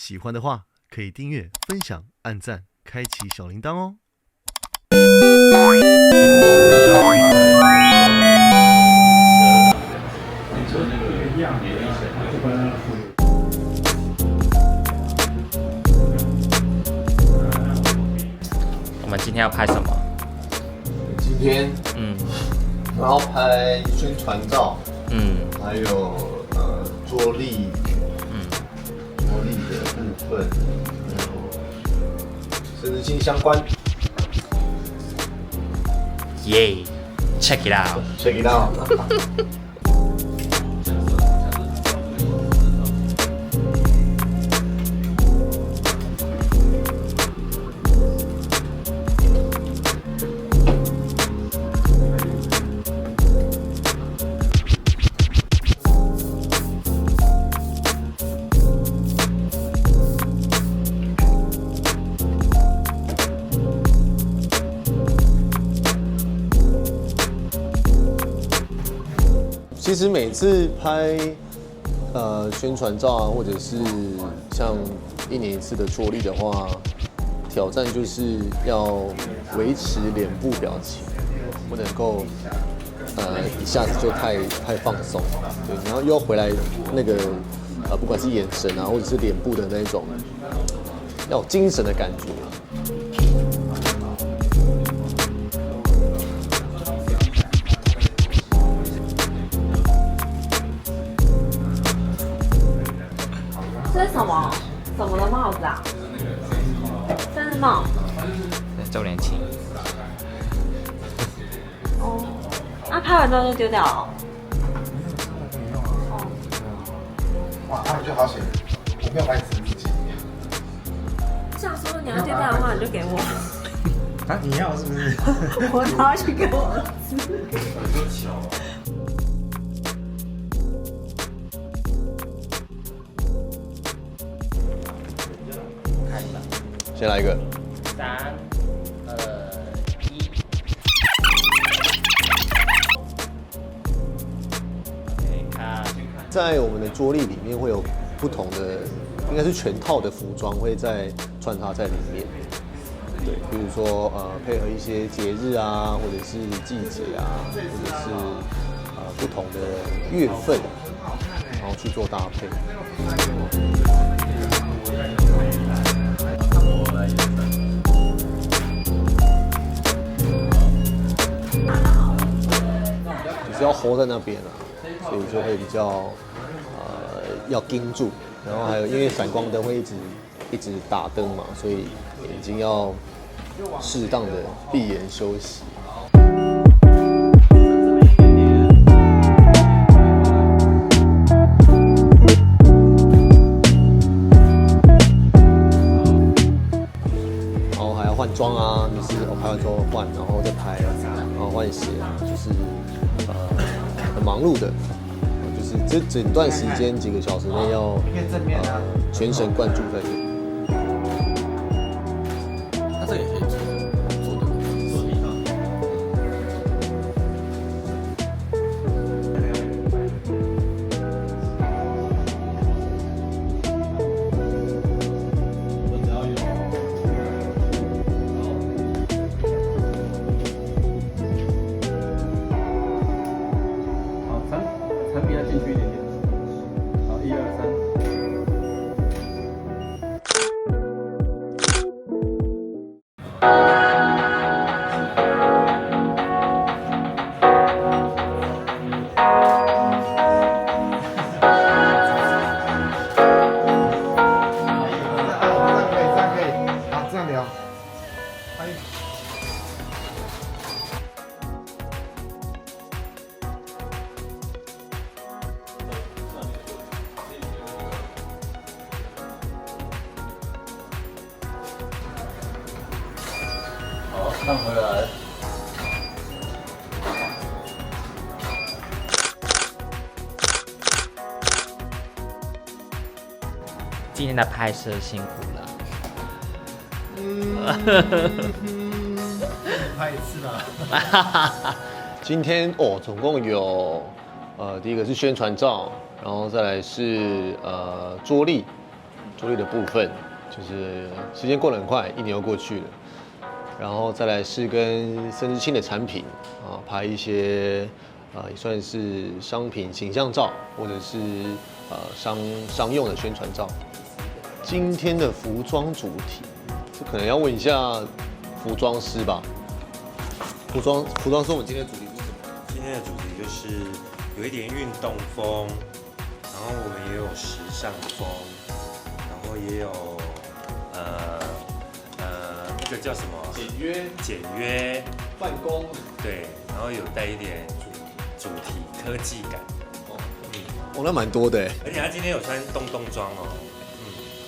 喜欢的话可以订阅、分享、按赞、开启小铃铛哦。我们今天要拍什么？今天然后拍宣传照，还有桌历，桌历的部分，还有生日庆相关。耶、check it out。 Check it out。其实每次拍宣传照啊，或者是像1年1次的桌历的话，挑战就是要维持脸部表情，不能够一下子就太放松，对，然后又要回来那个不管是眼神啊，或者是脸部的那种要有精神的感觉。这是什么的帽子啊？生日帽。周年庆。哦，那拍完之后就丢掉了。哦。哇，那我就好险，我没有买纸自己。这样说你要丢掉的话，你就给我。啊，你要是不是？我拿去给我儿子。先来一个。3、2、1。在我们的桌历里面会有不同的，应该是全套的服装会在穿插在里面。对，比如说配合一些节日啊，或者是季节啊，或者是不同的月份，然后去做搭配。就是要 hold 在那边啊，所以就会比较要盯住，然后还有因为闪光灯会一直打灯嘛，所以眼睛要适当的闭眼休息。然后还要换装啊，就是我拍完之后换，然后再拍，然后换鞋啊，就是很忙碌的。就是这整段时间几个小时内要全神贯注在这里。那这个也可以做的。好，残比较进去一点点。好，1、2、3。可以，好，这样聊。欢迎。好，看回来。今天的拍摄辛苦了。拍一次啦。今天总共有第一个是宣传照，然后再来是桌历，着力的部分，就是时间过得很快，1年又过去了。然后再来是跟森之庆的产品啊，拍一些也算是商品形象照，或者是商用的宣传照。今天的服装主题，这可能要问一下服装师吧。服装师，我们今天的主题是什么？今天的主题就是有一点运动风，然后我们也有时尚风，然后也有那个叫什么？简约办公。对，然后有带一点主题科技感。哦，那蛮多的哎。而且他今天有穿洞装哦。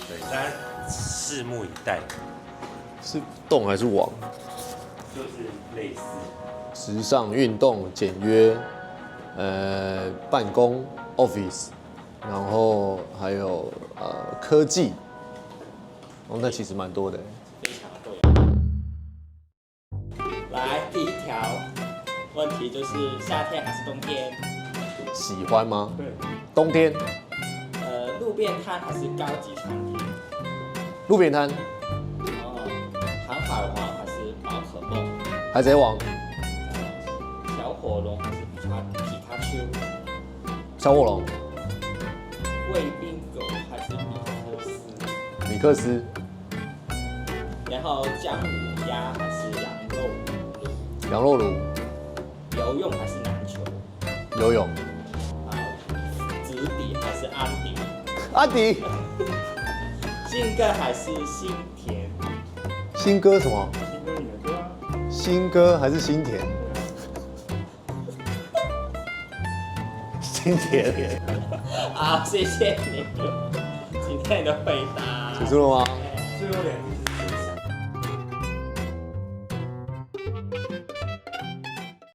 对，大家拭目以待。是洞还是网？就是类似时尚、运动、简约，办公 office， 然后还有科技。哦，那其实蛮多的。来，第一条问题就是夏天还是冬天？喜欢吗？对。冬天。路边摊还是高级餐厅？路边摊。航海王还是宝可梦？海贼王。小火龙还是皮卡丘？小火龙。贵宾狗还是米克斯？然后姜母鸭还是羊肉炉？羊肉炉。游泳还是篮球？游泳。直底还是安迪？安迪。新歌还是新田？新歌什么？新歌你的歌啊。新歌还是新田？新田。好，谢谢你今天的回答。结束了吗？最后2题。